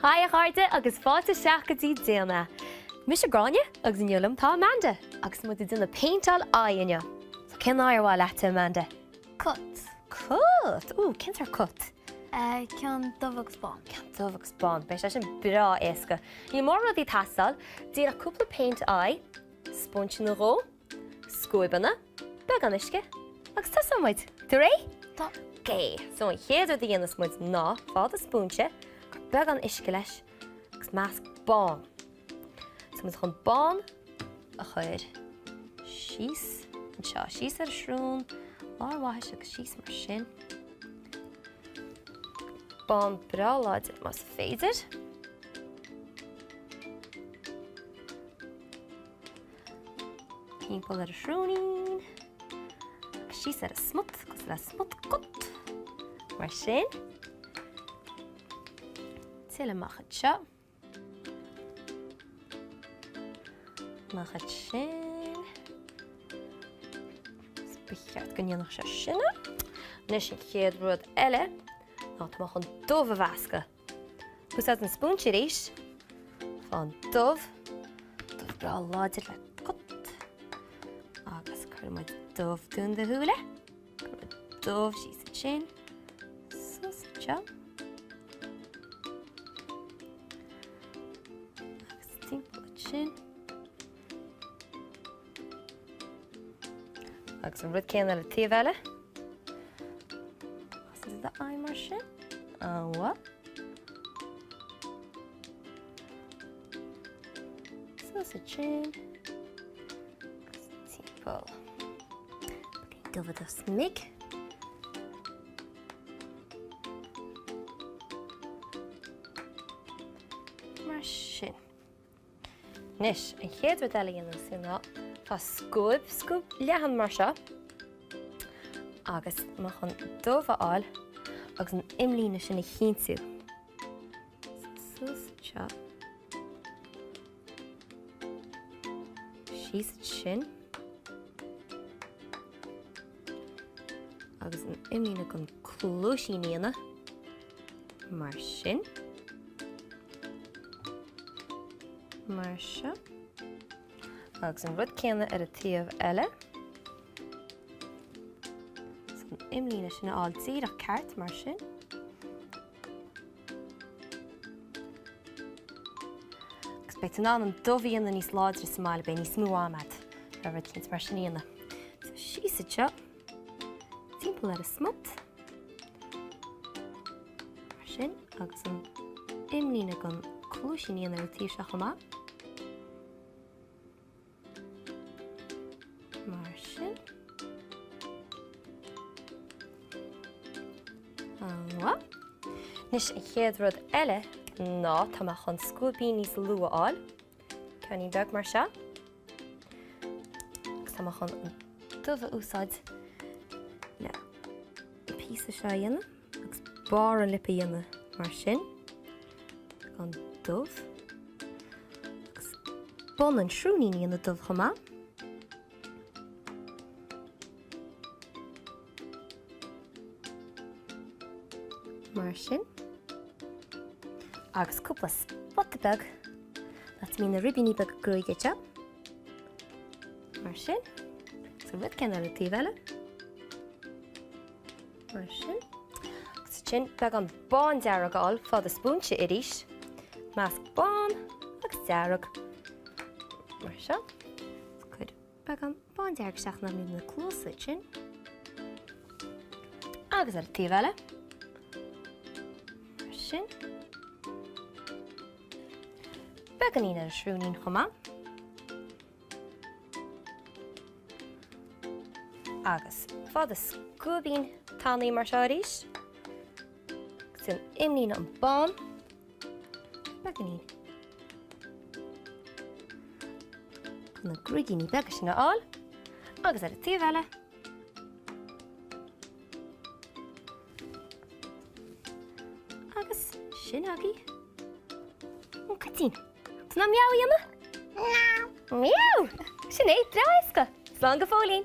Hi Gráinne agus fáilte seachadtí Déan É. Mis Gráinne agus an Jolam tá Amanda agus mu duna Péinteáil áine. So cin áirhá leta Amanda? Cut. Cut? Cin ar cut? Cean dubhag spán. Cean dubhag spán, beis sin bra éasca. Ní mór rudí tastal, dír a cúpla Péinteáil, spóinte na ró, scoibanna, beag an isce, agus tá samhaid. Tú ré? Tá. Gé, so an chéadú dhéanas muid ná fád a spóinte, gur beag an isce leis, agus measc bán. So muid chun bán a chuir síos, an seo síos ar shrún, lár waithis agus síos mar sin. Bán bra láid mas féidir. Pímpel ar a shrúnín. Agus síos ar a smut, agus le smut cut. Mar sin. Tuile machad seo. Machad sin. Spicheart gynionach seo sinne. Nis sin chéad rud eile. Ná tá chun dubh a bhasca. Pús an spúinte éis. Fáin dubh. Dubh bra láidir le cut. Agus chuir muid dubh dún de thuúile. Chuir muid dubh síos a sin. Sus seo. Agus timppla sin. Agus an rud céan ar a taobh eile. The eye mar sin. What? Sus a chin. Timppel. Dubh a smig. Mar sin. Nis, an chéad rud eile dhéanamh sin ná fá scúb leathan mar seo. Agus má chun dubh a fháil agus an imlíne sin na chinsú. Sus seo. Síos sin. Agus an imlíne gon clúisíníana. Mar sin. Mar seo. Agus an rud céanna ar a taobh eile. Imlíne sin áil tír a ceart mar sin. Agus beit an dubh íonna níos láidre sa mála be níos mú amad ar rud cint mar sin íonna. So síos seo. Timppel ar a smut. Mar sin agus an imlíne gon clúisíníana ar a tír seach amá. Mar sin. Nis an chéad rud eile ná tá chun scúbí níos lua áil. Ceann beag mar seo. Agus tá chun dubh úsáid le písa seo dhéanamh, agus bar an lipa dhéanamh mar sin. Gan dubh. Agus bon an shrúnín dhéanamh dubh chumá. Mar sin. Agus cúpla spotta beag. Láit mí na ribíní beag grúige seo. Mar sin. So rud cén ar a taobh eile. Mar sin. Agus sin beag an bán dearag áil fád a spúinte iris. Measc bán agus dearag. Mar seo. Chuir beag an bán dearag seach na mí na clúsa sin. Agus ar a taobh eile. Sin. Beag an ar a shrúnín chumá. Agus fád a scúbín tánaí mar seo arís. Agus an imlíne an bán. Beag an chun na grúigíní beag sin na áil. Agus ar a taobh eile. Agus sin agé. Catín. Tá ná meáh dhéanamh? Meáh! Sin é, dra éasca. Slán go fólín.